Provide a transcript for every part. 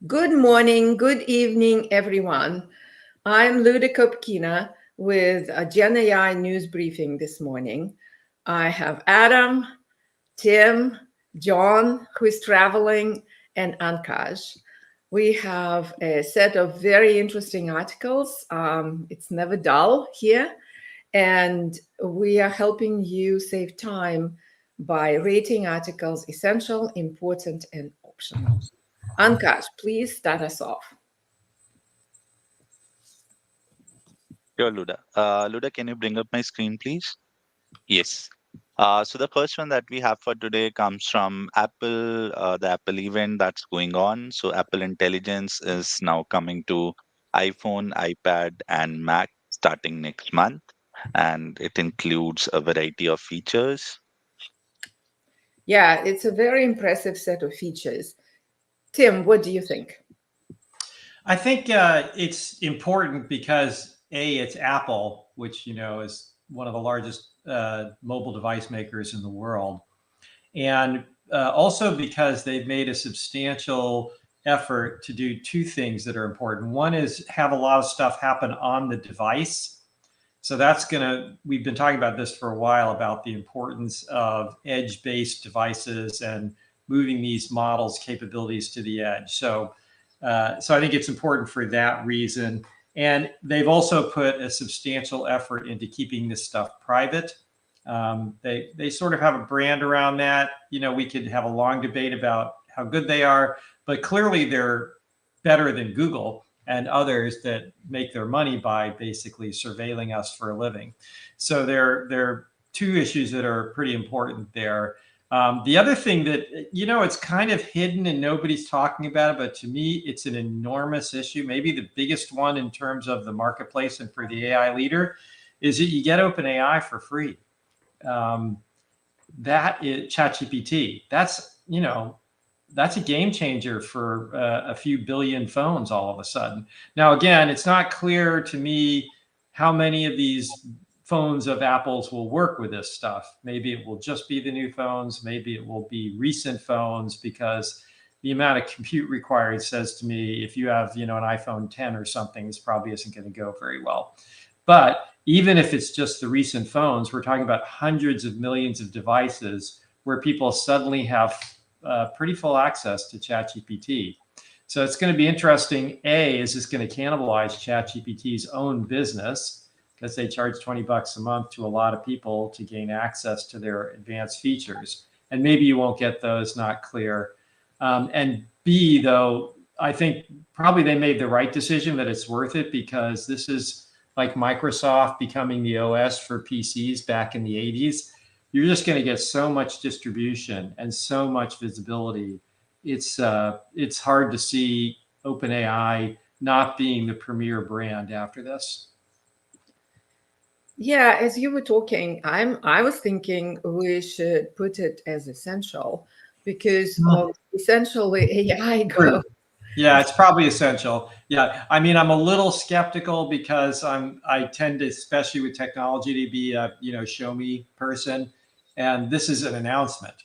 Good morning, good evening, everyone. I'm Luda Kopkina with a Gen AI news briefing this morning. I have Adam, Tim, John, who is traveling, and Ankash. We have a set of very interesting articles. It's never dull here, and we are helping you save time by rating articles essential, important, and optional. Ankash, please start us off. Sure, Luda. Luda, can you bring up my screen, please? Yes. So the first one that we have for today comes from Apple, the Apple event that's going on. So Apple Intelligence is now coming to iPhone, iPad, and Mac starting next month, and it includes a variety of features. Yeah, it's a very impressive set of features. Tim, what do you think? I think it's important because it's Apple, which is one of the largest mobile device makers in the world, and also because they've made a substantial effort to do two things that are important. One is have a lot of stuff happen on the device. So we've been talking about this for a while about the importance of edge-based devices and moving these models' capabilities to the edge. So I think it's important for that reason. And they've also put a substantial effort into keeping this stuff private. They sort of have a brand around that. We could have a long debate about how good they are, but clearly they're better than Google and others that make their money by basically surveilling us for a living. So there are two issues that are pretty important there. The other thing that, it's kind of hidden and nobody's talking about it, but to me, it's an enormous issue, maybe the biggest one in terms of the marketplace and for the AI leader, is that you get OpenAI for free. That is ChatGPT. That's a game changer for a few billion phones all of a sudden. Now, again, it's not clear to me how many of these phones of Apple's will work with this stuff. Maybe it will just be the new phones. Maybe it will be recent phones, because the amount of compute required says to me, if you have, an iPhone 10 or something, this probably isn't going to go very well. But even if it's just the recent phones, we're talking about hundreds of millions of devices where people suddenly have pretty full access to ChatGPT. So it's going to be interesting. Is this going to cannibalize ChatGPT's own business, because they charge $20 a month to a lot of people to gain access to their advanced features? And maybe you won't get those, not clear. And B, though, I think probably they made the right decision that it's worth it, because this is like Microsoft becoming the OS for PCs back in the 80s. You're just going to get so much distribution and so much visibility. It's hard to see OpenAI not being the premier brand after this. Yeah, as you were talking, I was thinking we should put it as essential, because of essential where AI goes. Yeah, it's probably essential. Yeah, I mean, I'm a little skeptical because I tend to, especially with technology, to be a show me person, and this is an announcement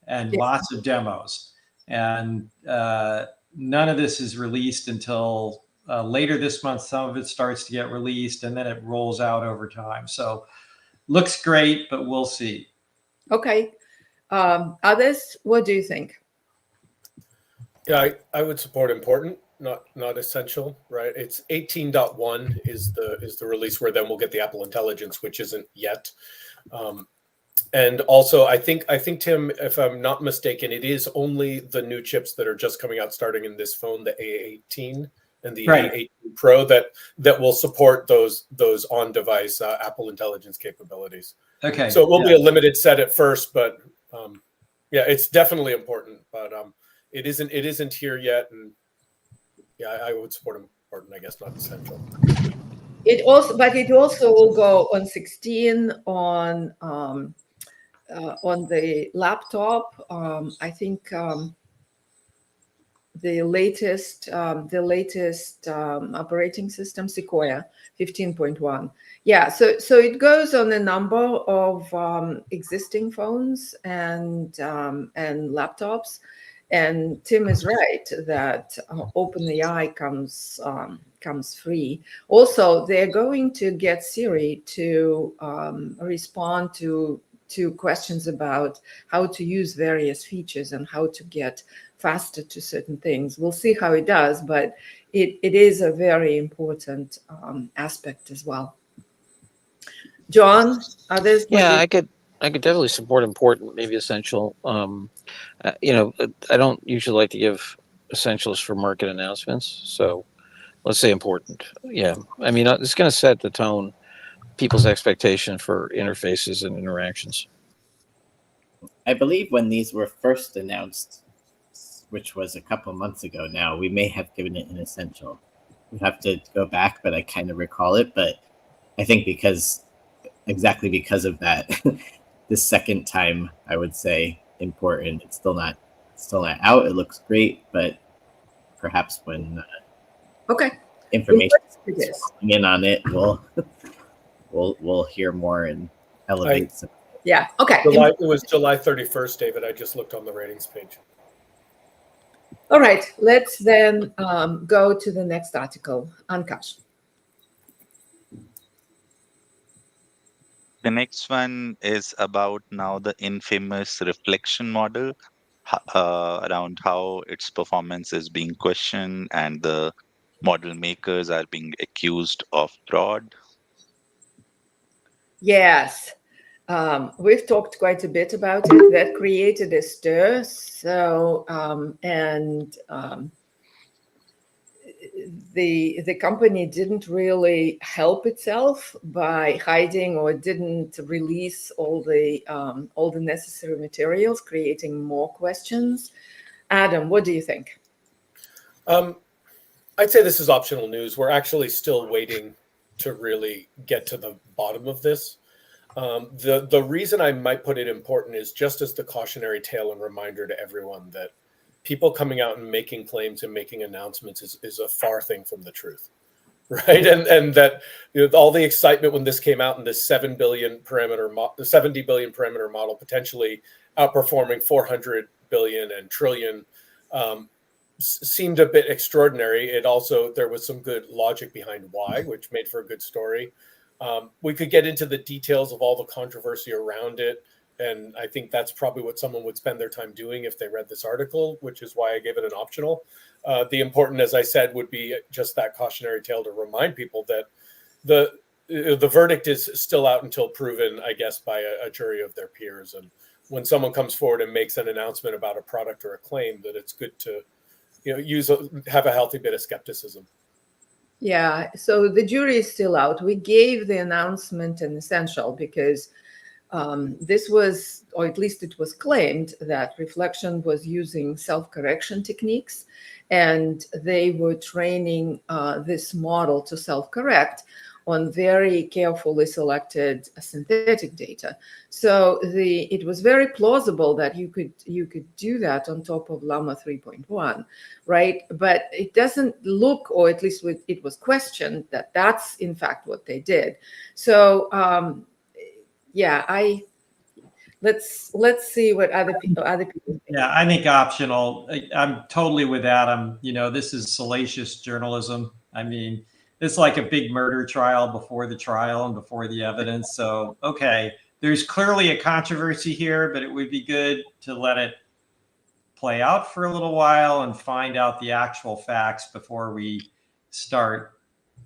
and lots of demos, and none of this is released until later this month. Some of it starts to get released, and then it rolls out over time. So looks great, but we'll see. Okay. Others, what do you think? Yeah, I would support important, not essential, right? It's 18.1 is the release where then we'll get the Apple Intelligence, which isn't yet. And also, I think Tim, if I'm not mistaken, it is only the new chips that are just coming out starting in this phone, the A18 and the A18 Pro, that will support those on-device Apple Intelligence capabilities. Okay. So it will be a limited set at first, but yeah, it's definitely important. But it isn't here yet, and yeah, I would support important, I guess, not essential. It also will go on 16 on the laptop. I think the latest operating system, Sequoia 15.1. Yeah, so it goes on a number of existing phones and laptops, And Tim is right that OpenAI comes free. Also, they're going to get Siri to respond to questions about how to use various features and how to get faster to certain things. We'll see how it does, but it is a very important aspect as well. John, others? Yeah, I could definitely support important, maybe essential. I don't usually like to give essentials for market announcements, so let's say important. Yeah, I mean, it's going to set the tone, people's expectation for interfaces and interactions. I believe when these were first announced, which was a couple months ago now, we may have given it an essential. We have to go back, but I kind of recall it. But I think exactly because of that, the second time I would say important. It's still not out. It looks great, but perhaps when information is coming in on it, we'll hear more and elevate some. Yeah. Okay. It was July 31st, David. I just looked on the ratings page. All right. Let's then go to the next article. Ankash. The next one is about now the infamous reflection model, around how its performance is being questioned and the model makers are being accused of fraud. Yes. We've talked quite a bit about it. That created a stir. So, the company didn't really help itself by hiding or didn't release all the necessary materials, creating more questions. Adam, what do you think? I'd say this is optional news. We're actually still waiting to really get to the bottom of this. The reason I might put it important is just as the cautionary tale and reminder to everyone that people coming out and making claims and making announcements is a far thing from the truth, right? And that all the excitement when this came out and this 70 billion parameter model potentially outperforming 400 billion and trillion seemed a bit extraordinary. There was some good logic behind why, which made for a good story. We could get into the details of all the controversy around it. And I think that's probably what someone would spend their time doing if they read this article, which is why I gave it an optional. The important, as I said, would be just that cautionary tale to remind people that the verdict is still out until proven, I guess, by a jury of their peers. And when someone comes forward and makes an announcement about a product or a claim, that it's good to have a healthy bit of skepticism. Yeah, so the jury is still out. We gave the announcement an essential because this was, or at least it was claimed, that Reflection was using self-correction techniques, and they were training this model to self-correct on very carefully selected synthetic data. So it was very plausible that you could do that on top of Llama 3.1, right? But it doesn't look, or at least it was questioned, that that's in fact what they did. So yeah, let's see what other people think. Yeah, I think optional. I'm totally with Adam. This is salacious journalism. I mean, it's like a big murder trial before the trial and before the evidence. So, okay, there's clearly a controversy here, but it would be good to let it play out for a little while and find out the actual facts before we start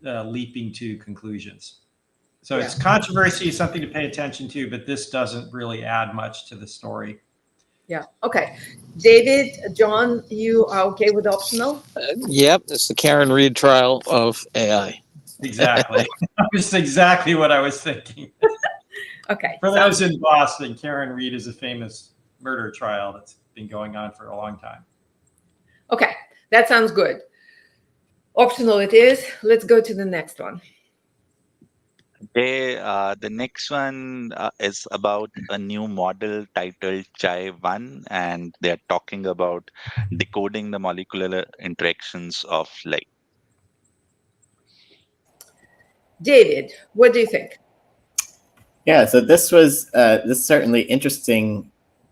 leaping to conclusions. So it's controversy, something to pay attention to, but this doesn't really add much to the story. Yeah. Okay. David, John, you are okay with optional? Yep. It's the Karen Reed trial of AI. Exactly. That's exactly what I was thinking. Okay. For those in Boston, Karen Reed is a famous murder trial that's been going on for a long time. Okay. That sounds good. Optional it is. Let's go to the next one. Okay, the next one is about a new model titled Chai-1, and they're talking about decoding the molecular interactions of light. David, what do you think? Yeah, so this was certainly interesting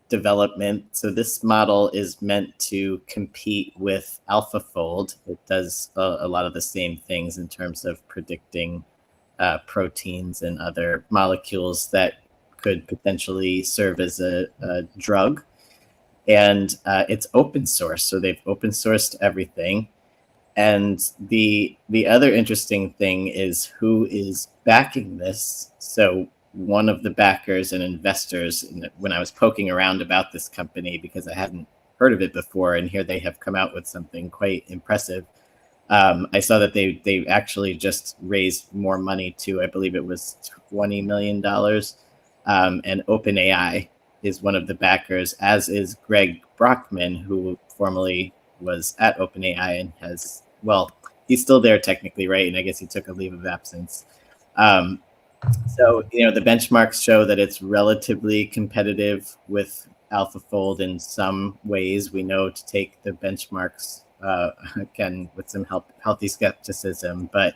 development. So this model is meant to compete with AlphaFold. It does a lot of the same things in terms of predicting proteins and other molecules that could potentially serve as a drug. And it's open source, so they've open sourced everything. And the other interesting thing is who is backing this. So one of the backers and investors, when I was poking around about this company, because I hadn't heard of it before, and here they have come out with something quite impressive, I saw that they actually just raised more money to, I believe it was $20 million. And OpenAI is one of the backers, as is Greg Brockman, who formerly was at OpenAI and has, well, he's still there technically, right? And I guess he took a leave of absence. So, the benchmarks show that it's relatively competitive with AlphaFold in some ways. We know to take the benchmarks, again, with some healthy skepticism, but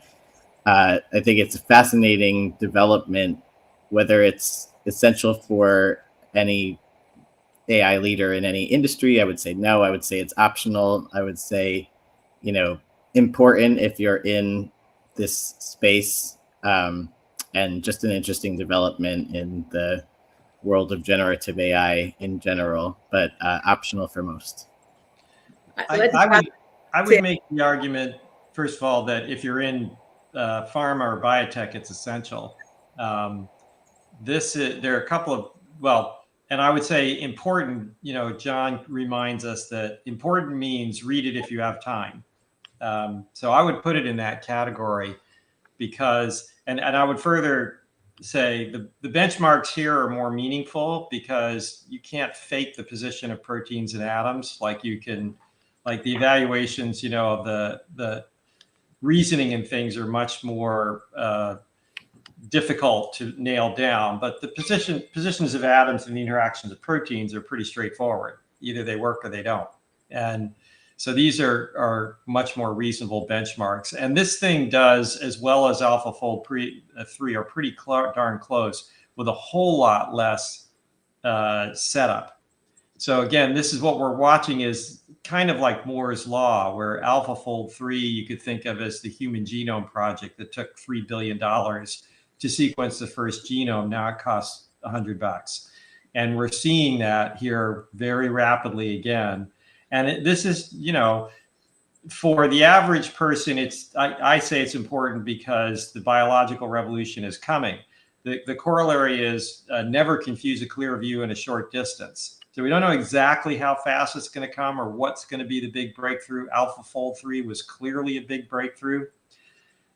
I think it's a fascinating development. Whether it's essential for any AI leader in any industry, I would say no. I would say it's optional. I would say, important if you're in this space, and just an interesting development in the world of generative AI in general, but optional for most. I would make the argument, first of all, that if you're in pharma or biotech, it's essential. There are a couple of, and I would say important, John reminds us that important means read it if you have time. So I would put it in that category because, and I would further say the benchmarks here are more meaningful because you can't fake the position of proteins and atoms like you can, like the evaluations, of the reasoning and things are much more difficult to nail down, but the positions of atoms and the interactions of proteins are pretty straightforward. Either they work or they don't. And so these are much more reasonable benchmarks. And this thing does, as well as AlphaFold 3 are pretty darn close with a whole lot less setup. So again, this is what we're watching is kind of like Moore's Law, where AlphaFold 3 you could think of as the Human Genome Project that took $3 billion to sequence the first genome. Now it costs $100. And we're seeing that here very rapidly again. And this is, for the average person, I say it's important because the biological revolution is coming. The corollary is never confuse a clear view in a short distance. So we don't know exactly how fast it's going to come or what's going to be the big breakthrough. AlphaFold 3 was clearly a big breakthrough.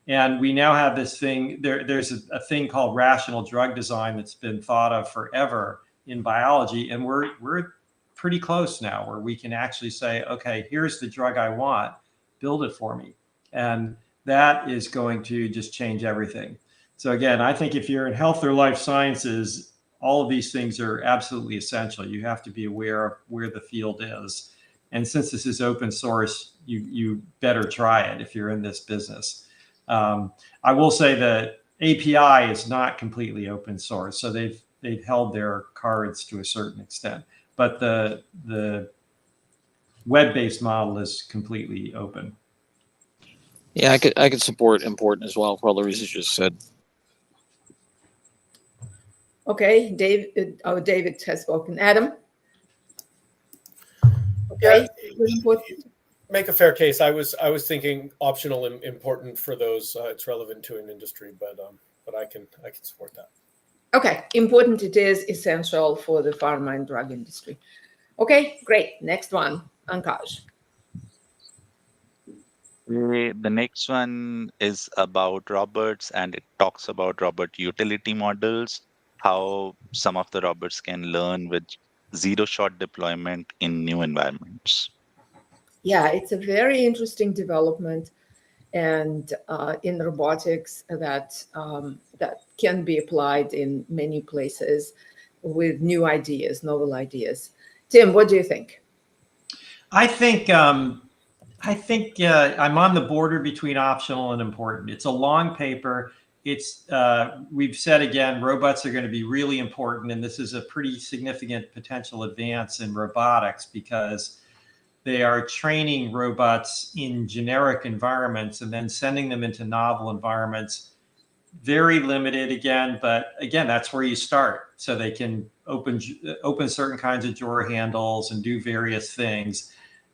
And we now have this thing, there's a thing called rational drug design that's been thought of forever in biology. And we're pretty close now where we can actually say, okay, here's the drug I want, build it for me. And that is going to just change everything. So again, I think if you're in health or life sciences, all of these things are absolutely essential. You have to be aware of where the field is. And since this is open source, you better try it if you're in this business. I will say that API is not completely open source. So they've held their cards to a certain extent. But the web-based model is completely open. Yeah, I could support important as well for all the reasons you just said. Okay, David has spoken. Adam? Okay. Yeah, make a fair case. I was thinking optional and important for those. It's relevant to an industry, but I can support that. Okay, important it is, essential for the pharma and drug industry. Okay, great. Next one, Ankaj. The next one is about robots, and it talks about robot utility models, how some of the robots can learn with zero-shot deployment in new environments. Yeah, it's a very interesting development, and in robotics that can be applied in many places with new ideas, novel ideas. Tim, what do you think? I think I'm on the border between optional and important. It's a long paper. it's we've said again, robots are going to be really important, and this is a pretty significant potential advance in robotics because they are training robots in generic environments and then sending them into novel environments. Very limited again, but again, that's where you start. So they can open certain kinds of drawer handles and do various things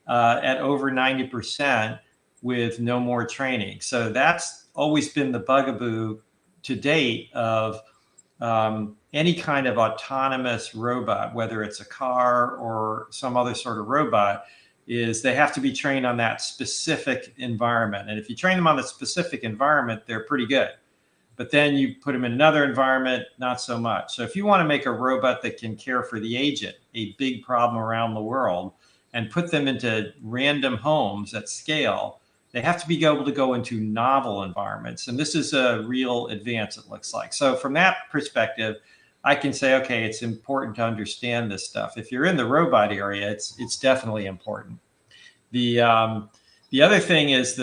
at over 90% with no more training. So that's always been the bugaboo to date of any kind of autonomous robot, whether it's a car or some other sort of robot, is they have to be trained on that specific environment. And if you train them on the specific environment, they're pretty good. But then you put them in another environment, not so much. So if you want to make a robot that can care for the aged, a big problem around the world, and put them into random homes at scale, they have to be able to go into novel environments. And this is a real advance, it looks like. So from that perspective, I can say, okay, it's important to understand this stuff. If you're in the robot area, it's definitely important. The other thing is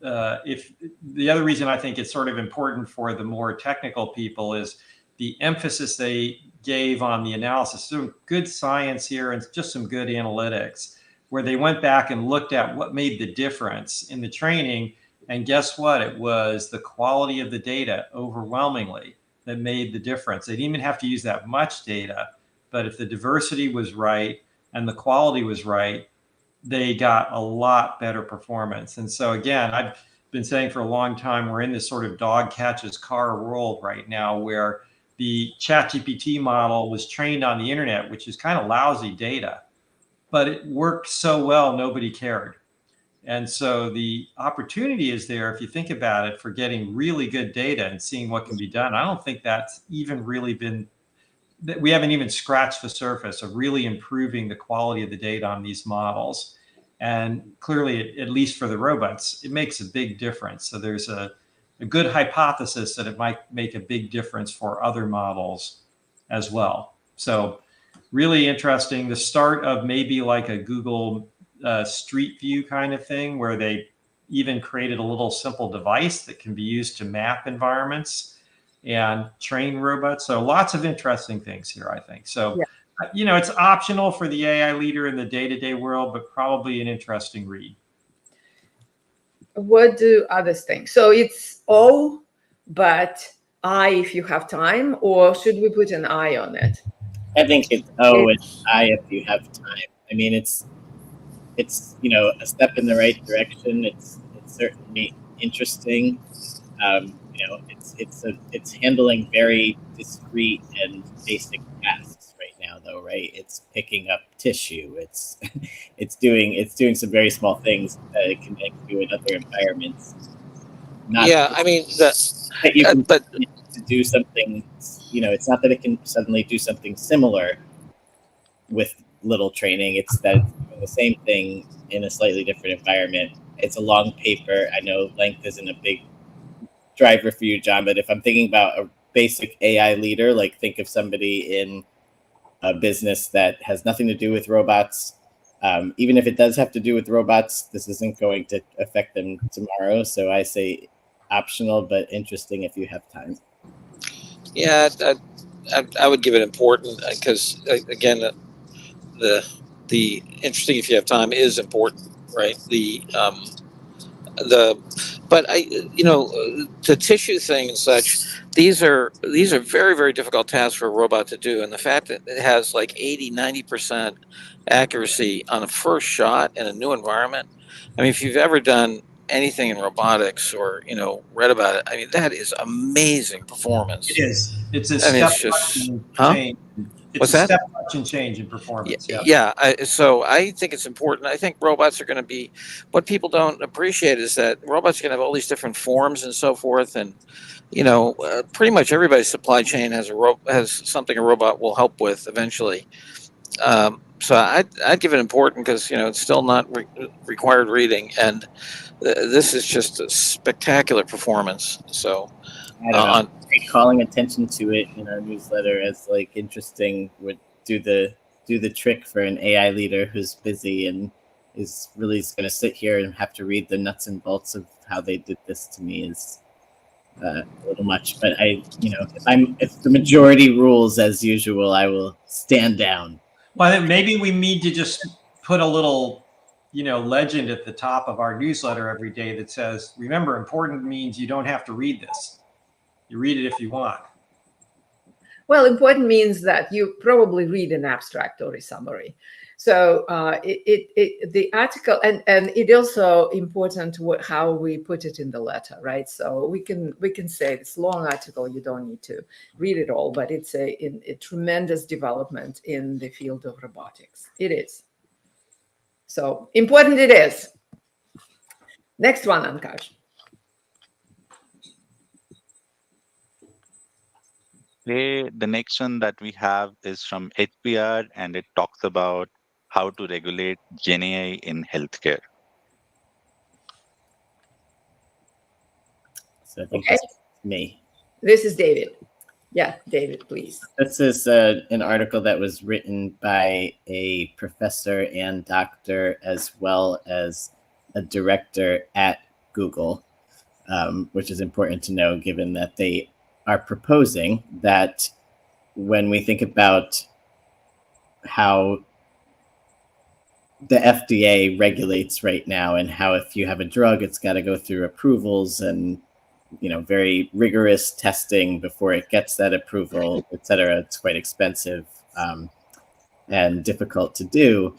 if the other reason I think it's sort of important for the more technical people is the emphasis they gave on the analysis. Some good science here and just some good analytics where they went back and looked at what made the difference in the training. And guess what? It was the quality of the data overwhelmingly that made the difference. They didn't even have to use that much data, but if the diversity was right and the quality was right, they got a lot better performance. And so again, I've been saying for a long time, we're in this sort of dog catches car world right now where the ChatGPT model was trained on the internet, which is kind of lousy data, but it worked so well, nobody cared. And so the opportunity is there, if you think about it, for getting really good data and seeing what can be done. I don't think that's even really been, we haven't even scratched the surface of really improving the quality of the data on these models. And clearly, at least for the robots, it makes a big difference. So there's a good hypothesis that it might make a big difference for other models as well. So really interesting. The start of maybe like a Google Street View kind of thing, where they even created a little simple device that can be used to map environments and train robots. So lots of interesting things here, I think. So, yeah. It's optional for the AI leader in the day-to-day world, but probably an interesting read. What do others think? So it's O, but I if you have time, or should we put an I on it? I think it's O and I if you have time. I mean, it's a step in the right direction. It's certainly interesting. It's handling very discrete and basic tasks right now, though, right? It's picking up tissue. It's doing some very small things that it can do in other environments. I mean that you can to do something. It's not that it can suddenly do something similar with little training. It's that it's doing the same thing in a slightly different environment. It's a long paper. I know length isn't a big driver for you, John, but if I'm thinking about a basic AI leader, like think of somebody in a business that has nothing to do with robots. Even if it does have to do with robots, this isn't going to affect them tomorrow. So I say optional, but interesting if you have time. Yeah, I would give it important because again, the interesting if you have time is important, right? But the tissue thing and such, these are very, very difficult tasks for a robot to do. And the fact that it has like 80-90% accuracy on a first shot in a new environment. I mean, if you've ever done anything in robotics or read about it, I mean, that is amazing performance. It is. It's a I mean, step change. It's What's a that? step function change in performance. So I think it's important. I think robots are going to be, what people don't appreciate is that robots are going to have all these different forms and so forth. And, pretty much everybody's supply chain has something a robot will help with eventually. So I'd give it important because, it's still not required reading. And this is just a spectacular performance. So I don't know. Calling attention to it in our newsletter as like interesting would do the trick for an AI leader who's busy and is really going to sit here and have to read the nuts and bolts of how they did this. To me is a little much. But if the majority rules as usual, I will stand down. Well, then maybe we need to just put a little, legend at the top of our newsletter every day that says, remember, important means you don't have to read this. You read it if you want. Well, important means that you probably read an abstract or a summary. So the article, and it also important how we put it in the letter, right? So we can say this long article, you don't need to read it all, but it's a tremendous development in the field of robotics. It is. So important it is. Next one, Ankash. The next one that we have is from HBR, and it talks about how to regulate Gen AI in healthcare. So I think it's me. This is David. Yeah, David, please. This is an article that was written by a professor and doctor, as well as a director at Google, which is important to know given that they are proposing that when we think about how the FDA regulates right now and how if you have a drug, it's got to go through approvals and very rigorous testing before it gets that approval, et cetera. It's quite expensive and difficult to do.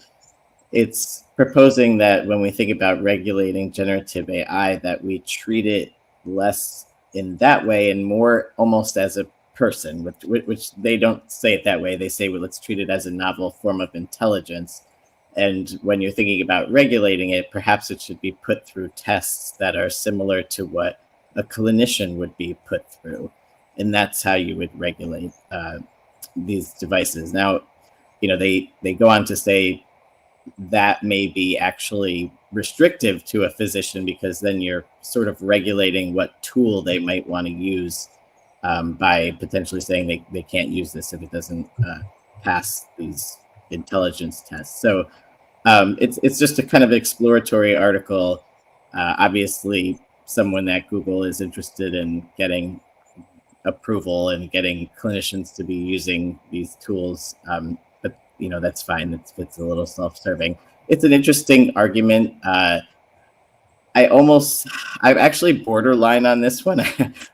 It's proposing that when we think about regulating generative AI, that we treat it less in that way and more almost as a person, which they don't say it that way. They say, well, let's treat it as a novel form of intelligence. And when you're thinking about regulating it, perhaps it should be put through tests that are similar to what a clinician would be put through. And that's how you would regulate these devices. Now, they go on to say that may be actually restrictive to a physician, because then you're sort of regulating what tool they might want to use by potentially saying they can't use this if it doesn't pass these intelligence tests. So it's just a kind of exploratory article. Obviously, someone at Google is interested in getting approval and getting clinicians to be using these tools. But that's fine. It's a little self-serving. It's an interesting argument. I'm actually borderline on this one.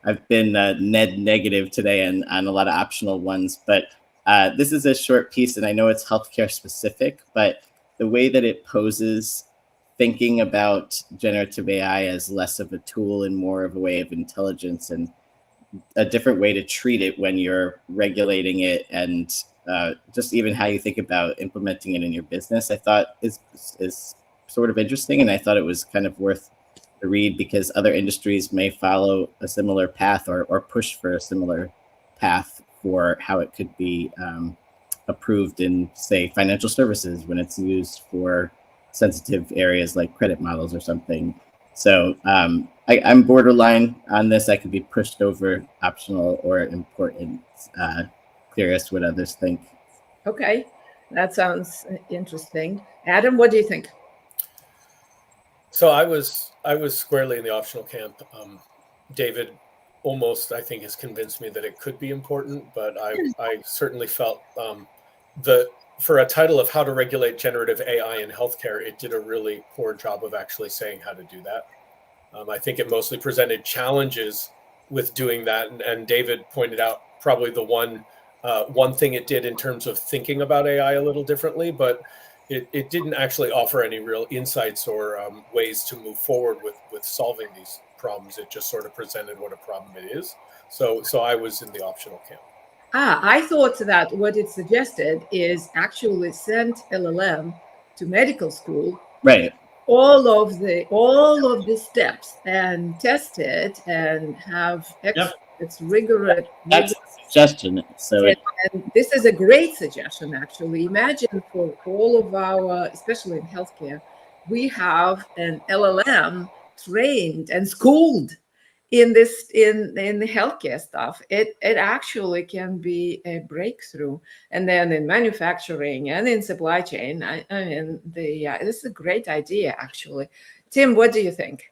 I've been net negative today on a lot of optional ones, but this is a short piece, and I know it's healthcare specific, but the way that it poses thinking about generative AI as less of a tool and more of a way of intelligence and a different way to treat it when you're regulating it, and just even how you think about implementing it in your business, I thought is sort of interesting. And I thought it was kind of worth the read because other industries may follow a similar path or push for a similar path for how it could be approved in, say, financial services when it's used for sensitive areas like credit models or something. So I'm borderline on this. I could be pushed over optional or important. Curious what others think. Okay, that sounds interesting. Adam, what do you think? So I was squarely in the optional camp. David almost, I think, has convinced me that it could be important, but I certainly felt for a title of how to regulate generative AI in healthcare, it did a really poor job of actually saying how to do that. I think it mostly presented challenges with doing that, and David pointed out probably the one thing it did in terms of thinking about AI a little differently, but it didn't actually offer any real insights or ways to move forward with solving these problems. It just sort of presented what a problem it is. So I was in the optional camp. I thought that what it suggested is actually send LLM to medical school, right? All of the steps and test it and have it's rigorous. That's a suggestion. So and this is a great suggestion, actually. Imagine for all of our, especially in healthcare, we have an LLM trained and schooled in the healthcare stuff. It actually can be a breakthrough. And then in manufacturing and in supply chain, I mean, this is a great idea, actually. Tim, what do you think?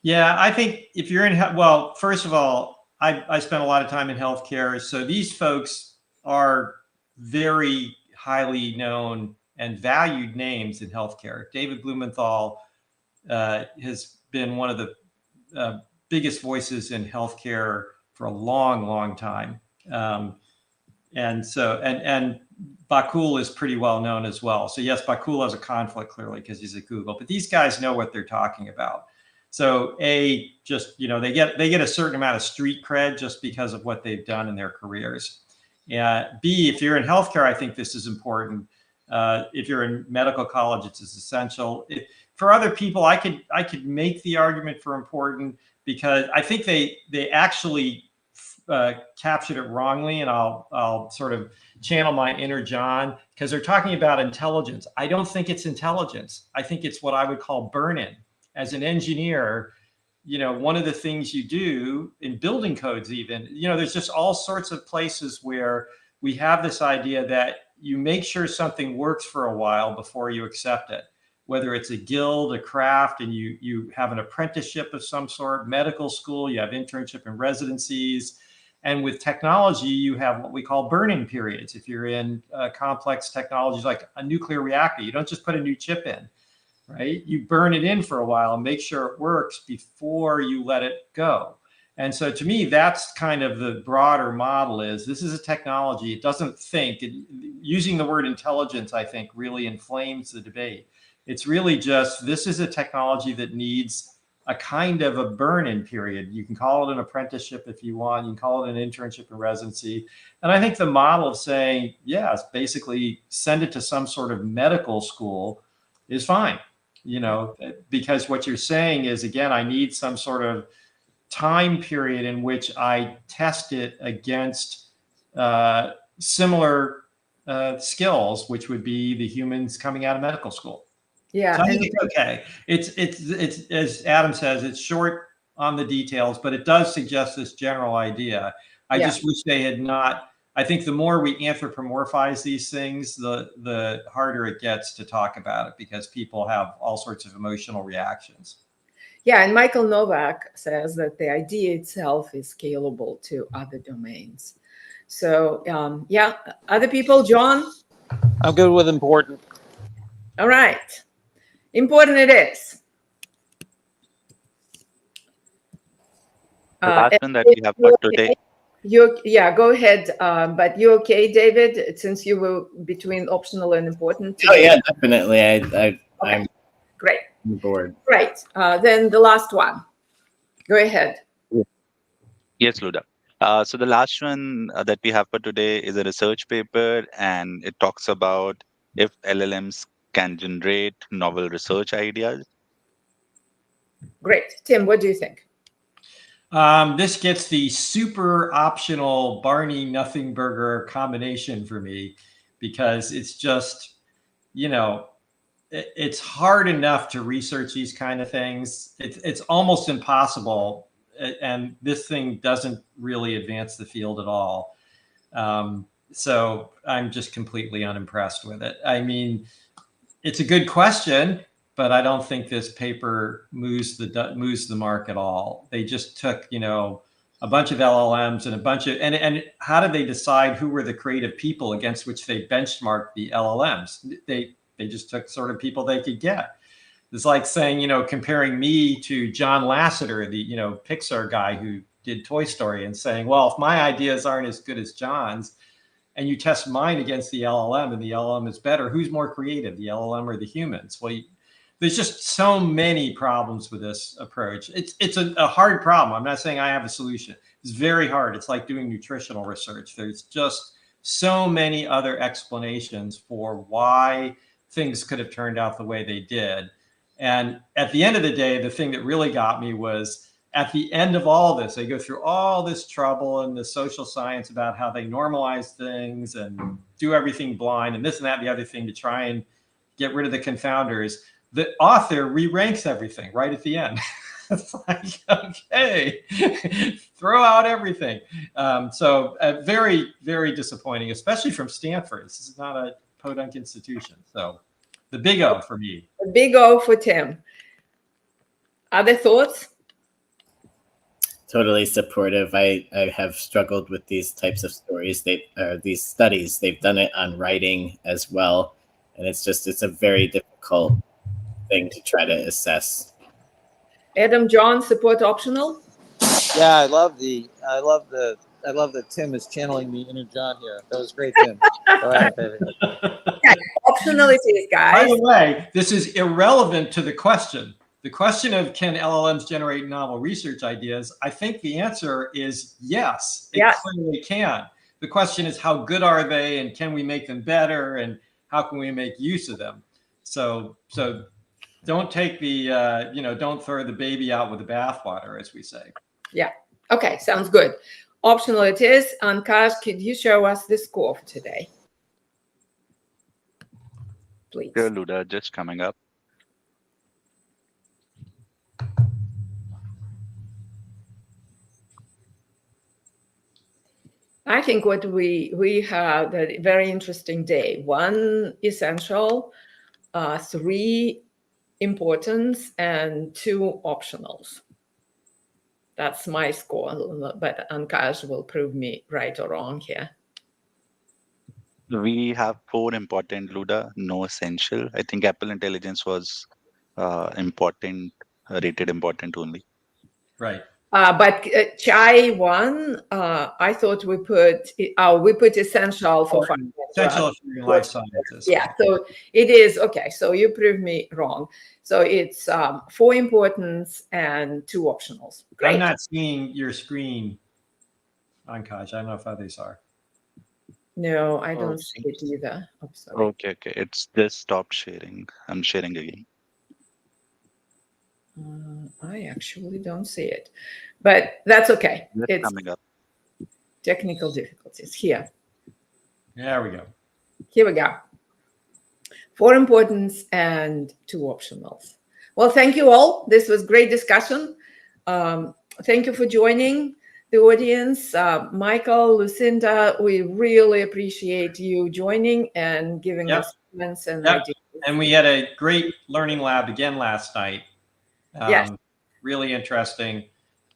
Yeah, I think if you're in, well, first of all, I spent a lot of time in healthcare. So these folks are very highly known and valued names in healthcare. David Blumenthal has been one of the biggest voices in healthcare for a long, long time. And so, and Bakul is pretty well known as well. So yes, Bakul has a conflict clearly because he's at Google, but these guys know what they're talking about. So just, they get a certain amount of street cred just because of what they've done in their careers. B, if you're in healthcare, I think this is important. If you're in medical college, it's essential. For other people, I could make the argument for important because I think they actually captured it wrongly, and I'll sort of channel my inner John, because they're talking about intelligence. I don't think it's intelligence. I think it's what I would call burn-in. As an engineer, one of the things you do in building codes, even, there's just all sorts of places where we have this idea that you make sure something works for a while before you accept it, whether it's a guild, a craft, and you have an apprenticeship of some sort, medical school, you have internship and residencies. And with technology, you have what we call burn-in periods. If you're in complex technologies like a nuclear reactor, you don't just put a new chip in, right? You burn it in for a while and make sure it works before you let it go. And so to me, that's kind of the broader model is this is a technology. It doesn't think. Using the word intelligence, I think, really inflames the debate. It's really just, this is a technology that needs a kind of a burn-in period. You can call it an apprenticeship if you want. You can call it an internship and residency. And I think the model of saying, yes, basically send it to some sort of medical school is fine, because what you're saying is, again, I need some sort of time period in which I test it against similar skills, which would be the humans coming out of medical school. Yeah, so I think it's okay. It's as Adam says, it's short on the details, but it does suggest this general idea. I just wish they had not. I think the more we anthropomorphize these things, the harder it gets to talk about it, because people have all sorts of emotional reactions. Yeah, and Michael Novak says that the idea itself is scalable to other domains. So other people, John? I'm good with important. All right. Important it is. The last one that we have for today. Go ahead. But you okay, David, since you were between optional and important? Oh, yeah, definitely. I'm great. on board. Great. Then the last one. Go ahead. Yes, Luda. So the last one that we have for today is a research paper, and it talks about if LLMs can generate novel research ideas. Great. Tim, what do you think? This gets the super optional Barney Nothing Burger combination for me, because it's just, it's hard enough to research these kind of things. It's almost impossible. And this thing doesn't really advance the field at all. So I'm just completely unimpressed with it. I mean, it's a good question, but I don't think this paper moves the mark at all. They just took, a bunch of LLMs and a bunch of, and how did they decide who were the creative people against which they benchmarked the LLMs? They just took sort of people they could get. It's like saying, comparing me to John Lasseter, the, Pixar guy who did Toy Story, and saying, well, if my ideas aren't as good as John's and you test mine against the LLM and the LLM is better, who's more creative, the LLM or the humans? Well, there's just so many problems with this approach. It's a hard problem. I'm not saying I have a solution. It's very hard. It's like doing nutritional research. There's just so many other explanations for why things could have turned out the way they did. And at the end of the day, the thing that really got me was at the end of all this, they go through all this trouble and the social science about how they normalize things and do everything blind and this and that and the other thing to try and get rid of the confounders. The author re-ranks everything right at the end. It's like, okay, throw out everything. So very, very disappointing, especially from Stanford. This is not a podunk institution. So the big O for me. The big O for Tim. Other thoughts? totally supportive. I have struggled with these types of stories. These studies. They've done it on writing as well, and it's a very difficult thing to try to assess. Adam, John, support optional. Yeah, I love that Tim is channeling the inner John here. That was great, Tim. Go ahead, baby. Optional it is, By guys. the way, this is irrelevant to the question. The question of can LLMs generate novel research ideas? I think the answer is yes, it clearly can. The question is how good are they, and can we make them better, and how can we make use of them? So don't take the don't throw the baby out with the bathwater, as we say. Yeah. Okay, sounds good. Optional it is. Ankash, could you show us the score for today? Please. Sure, Luda, just coming up. I think what we had a very interesting day. 1 essential, 3 importance, and 2 optionals. That's my score, but Ankash will prove me right or wrong here. We have 4 important, Luda, no essential. I think Apple Intelligence was important, rated important only. Right. But Chai 1, I thought we put essential for finance. Essential for your life sciences. Yeah, so it is okay. So you proved me wrong. So it's 4 importance and 2 optionals. Great. I'm not seeing your screen, Ankash. I don't know if others are. No, I don't see it either. I'm sorry. Okay. It's just stopped sharing. I'm sharing again. I actually don't see it, but that's okay. It's coming up. Technical difficulties here. There we go. Here we go. 4 importance and 2 optionals. Well, thank you all. This was great discussion. Thank you for joining the audience. Michael, Lucinda, we really appreciate you joining and giving us comments and ideas. And we had a great learning lab again last night. Yes. Really interesting.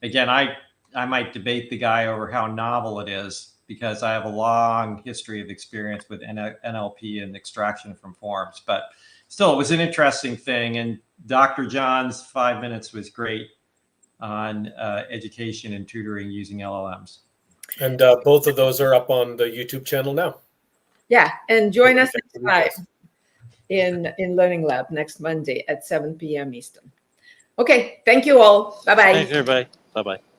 Again, I might debate the guy over how novel it is, because I have a long history of experience with NLP and extraction from forms. But still, it was an interesting thing. And Dr. John's 5 minutes was great on education and tutoring using LLMs. And both of those are up on the YouTube channel now. Yeah, and join us next time in Learning Lab next Monday at 7 p.m. Eastern. Okay, thank you all. Bye-bye. Thanks, everybody. Bye-bye.